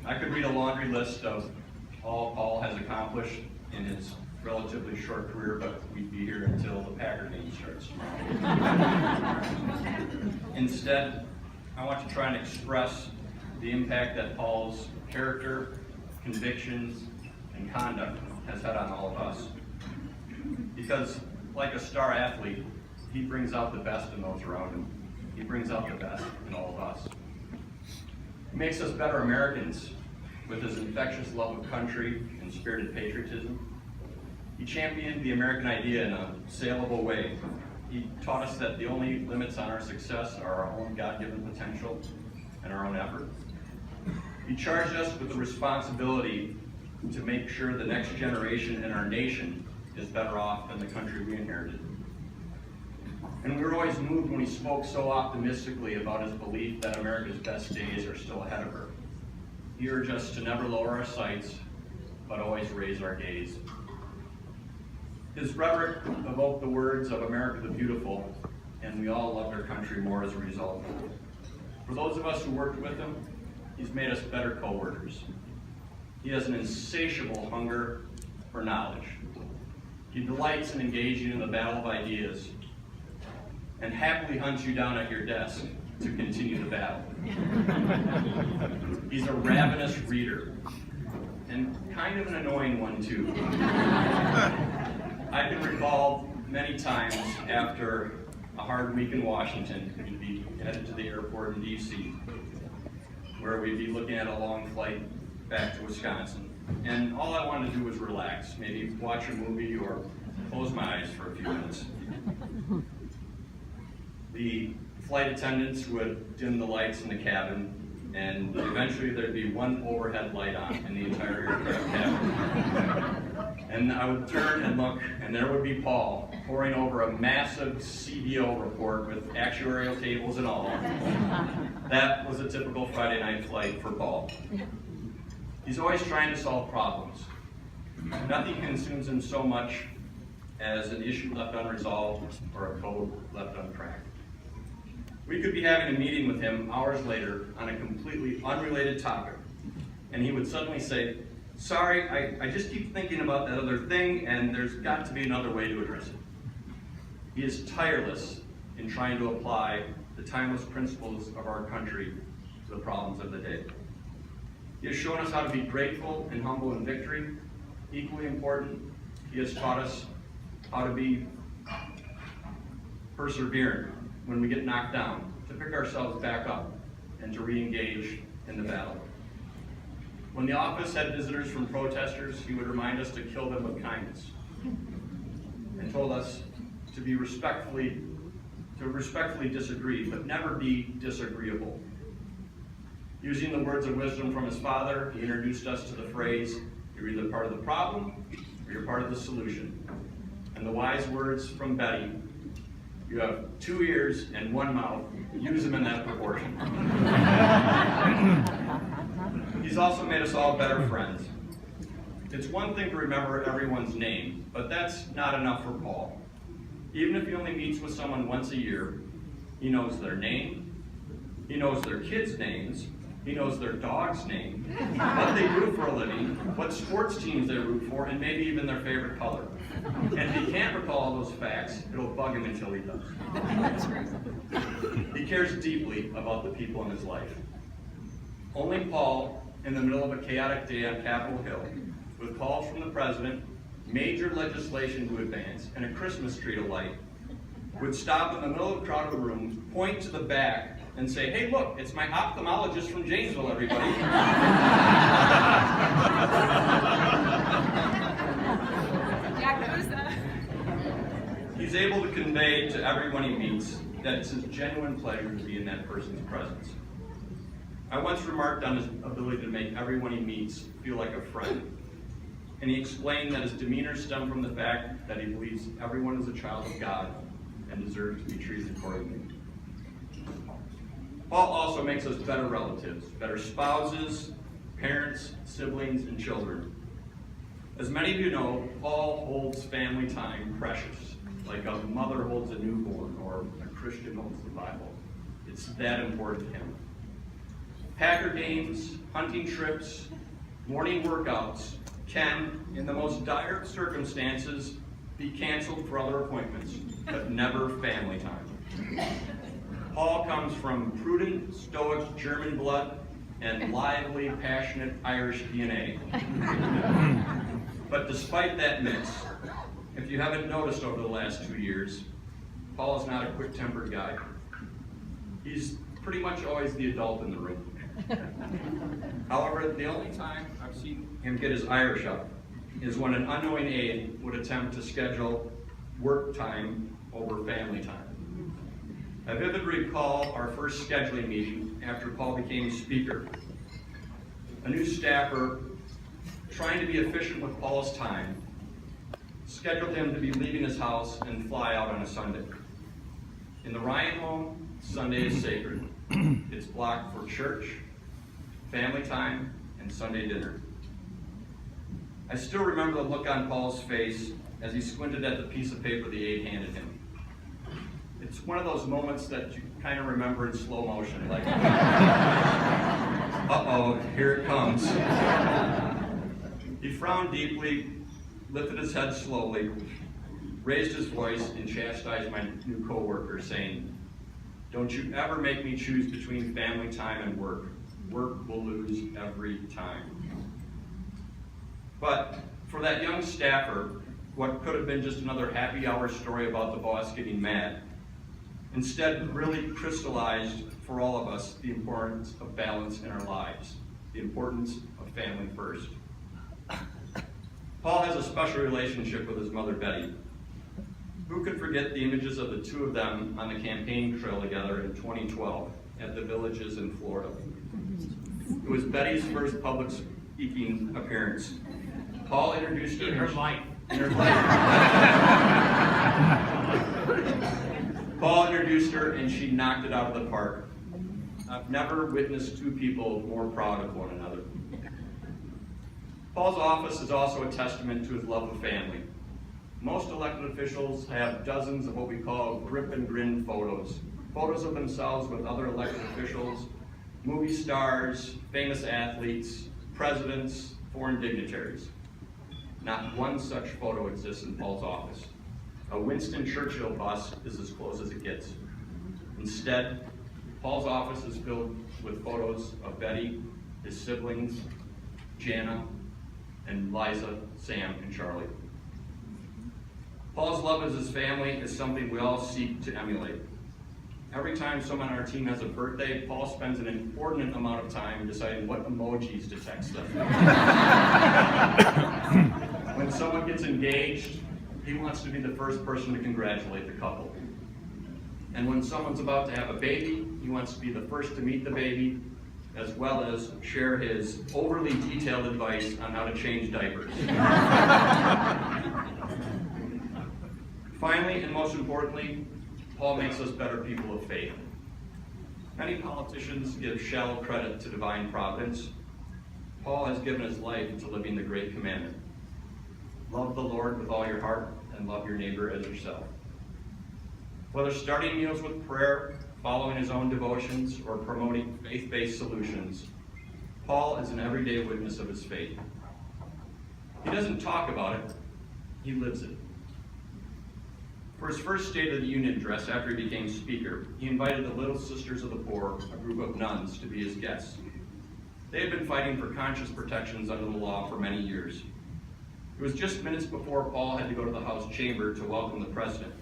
I could read a laundry list of all Paul has accomplished in his relatively short career, but we'd be here until the Packer game starts tomorrow. Instead, I want to try and express the impact that Paul's character, convictions, and conduct has had on all of us. Because, like a star athlete, he brings out the best in those around him. He brings out the best in all of us. He makes us better Americans with his infectious love of country and spirited patriotism. He championed the American idea in a saleable way. He taught us that the only limits on our success are our own God-given potential and our own effort. He charged us with the responsibility to make sure the next generation in our nation is better off than the country we inherited. And we were always moved when he spoke so optimistically about his belief that America's best days are still ahead of her. He urged us to never lower our sights, but always raise our gaze. His rhetoric evoked the words of America the Beautiful, and we all loved our country more as a result. For those of us who worked with him, he's made us better co-workers. He has an insatiable hunger for knowledge. He delights in engaging in the battle of ideas and happily hunts you down at your desk to continue the battle. He's a ravenous reader, and kind of an annoying one too. I can recall many times after a hard week in Washington, we'd be headed to the airport in DC, where we'd be looking at a long flight back to Wisconsin. And all I wanted to do was relax, maybe watch a movie or close my eyes for a few minutes. The flight attendants would dim the lights in the cabin, and eventually there'd be one overhead light on in the entire aircraft cabin. And I would turn and look, and there would be Paul poring over a massive CBO report with actuarial tables and all. That was a typical Friday night flight for Paul. He's always trying to solve problems. Nothing consumes him so much as an issue left unresolved or a code left uncracked. We could be having a meeting with him hours later on a completely unrelated topic, and he would suddenly say, "Sorry, I just keep thinking about that other thing, and there's got to be another way to address it." He is tireless in trying to apply the timeless principles of our country to the problems of the day. He has shown us how to be grateful and humble in victory. Equally important, he has taught us how to be perseverant when we get knocked down, to pick ourselves back up and to re-engage in the battle. When the office had visitors from protesters, he would remind us to kill them with kindness, and told us to respectfully disagree, but never be disagreeable. Using the words of wisdom from his father, he introduced us to the phrase, "You're either part of the problem or you're part of the solution." And the wise words from Betty, "You have 2 ears and 1 mouth, use them in that proportion." He's also made us all better friends. It's one thing to remember everyone's name, but that's not enough for Paul. Even if he only meets with someone once a year, he knows their name, he knows their kids' names, he knows their dog's name, what they do for a living, what sports teams they root for, and maybe even their favorite color. And if he can't recall all those facts, it'll bug him until he does. He cares deeply about the people in his life. Only Paul, in the middle of a chaotic day on Capitol Hill, with calls from the president, major legislation to advance, and a Christmas tree to light, would stop in the middle of a crowded room, point to the back, and say, "Hey, look, it's my ophthalmologist from Janesville, everybody." He's able to convey to everyone he meets that it's his genuine pleasure to be in that person's presence. I once remarked on his ability to make everyone he meets feel like a friend, and he explained that his demeanor stemmed from the fact that he believes everyone is a child of God and deserves to be treated accordingly. Paul also makes us better relatives, better spouses, parents, siblings, and children. As many of you know, Paul holds family time precious, like a mother holds a newborn or a Christian holds the Bible. It's that important to him. Packer games, hunting trips, morning workouts can, in the most dire of circumstances, be canceled for other appointments, but never family time. Paul comes from prudent, stoic German blood and lively, passionate Irish DNA. But despite that mix, if you haven't noticed over the last 2 years, Paul is not a quick-tempered guy. He's pretty much always the adult in the room. However, the only time I've seen him get his Irish up is when an unknowing aide would attempt to schedule work time over family time. I vividly recall our first scheduling meeting after Paul became speaker. A new staffer, trying to be efficient with Paul's time, scheduled him to be leaving his house and fly out on a Sunday. In the Ryan home, Sunday is sacred. It's blocked for church, family time, and Sunday dinner. I still remember the look on Paul's face as he squinted at the piece of paper the aide handed him. It's one of those moments that you kind of remember in slow motion, like, uh-oh, here it comes. He frowned deeply, lifted his head slowly, raised his voice, and chastised my new coworker, saying, "Don't you ever make me choose between family time and work. Work will lose every time." But for that young staffer, what could have been just another happy hour story about the boss getting mad, instead really crystallized for all of us the importance of balance in our lives, the importance of family first. Paul has a special relationship with his mother, Betty. Who could forget the images of the two of them on the campaign trail together in 2012 at the Villages in Florida? It was Betty's first public speaking appearance. Paul introduced her. In her life. In her life. Paul introduced her and she knocked it out of the park. I've never witnessed two people more proud of one another. Paul's office is also a testament to his love of family. Most elected officials have dozens of what we call grip and grin photos. Photos of themselves with other elected officials, movie stars, famous athletes, presidents, foreign dignitaries. Not one such photo exists in Paul's office. A Winston Churchill bust is as close as it gets. Instead, Paul's office is filled with photos of Betty, his siblings, Jana, and Liza, Sam, and Charlie. Paul's love of his family is something we all seek to emulate. Every time someone on our team has a birthday, Paul spends an inordinate amount of time deciding what emojis to text them. When someone gets engaged, he wants to be the first person to congratulate the couple. And when someone's about to have a baby, he wants to be the first to meet the baby, as well as share his overly detailed advice on how to change diapers. Finally, and most importantly, Paul makes us better people of faith. Many politicians give shallow credit to divine providence. Paul has given his life to living the great commandment. Love the Lord with all your heart and love your neighbor as yourself. Whether starting meals with prayer, following his own devotions, or promoting faith-based solutions, Paul is an everyday witness of his faith. He doesn't talk about it, he lives it. For his first State of the Union address after he became speaker, he invited the Little Sisters of the Poor, a group of nuns, to be his guests. They had been fighting for conscience protections under the law for many years. It was just minutes before Paul had to go to the House chamber to welcome the president.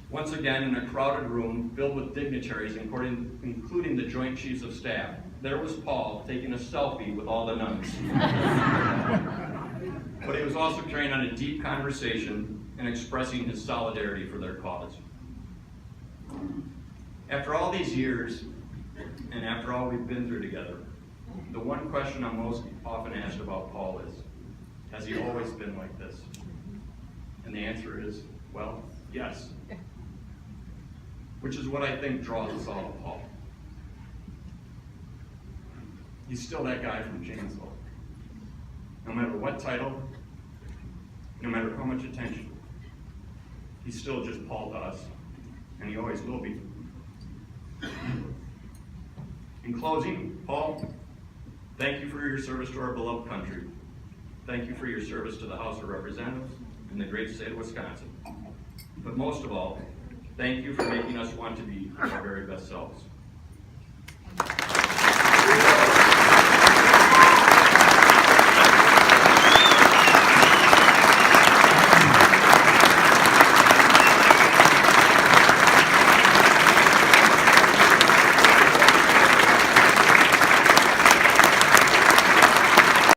Once again, in a crowded room filled with dignitaries, including the Joint Chiefs of Staff, there was Paul taking a selfie with all the nuns. But he was also carrying on a deep conversation and expressing his solidarity for their cause. After all these years, and after all we've been through together, the one question I'm most often asked about Paul is, has he always been like this? And the answer is, well, yes. Which is what I think draws us all to Paul. He's still that guy from Janesville. No matter what title, no matter how much attention, he's still just Paul to us, and he always will be. In closing, Paul, thank you for your service to our beloved country. Thank you for your service to the House of Representatives and the great state of Wisconsin. But most of all, thank you for making us want to be our very best selves.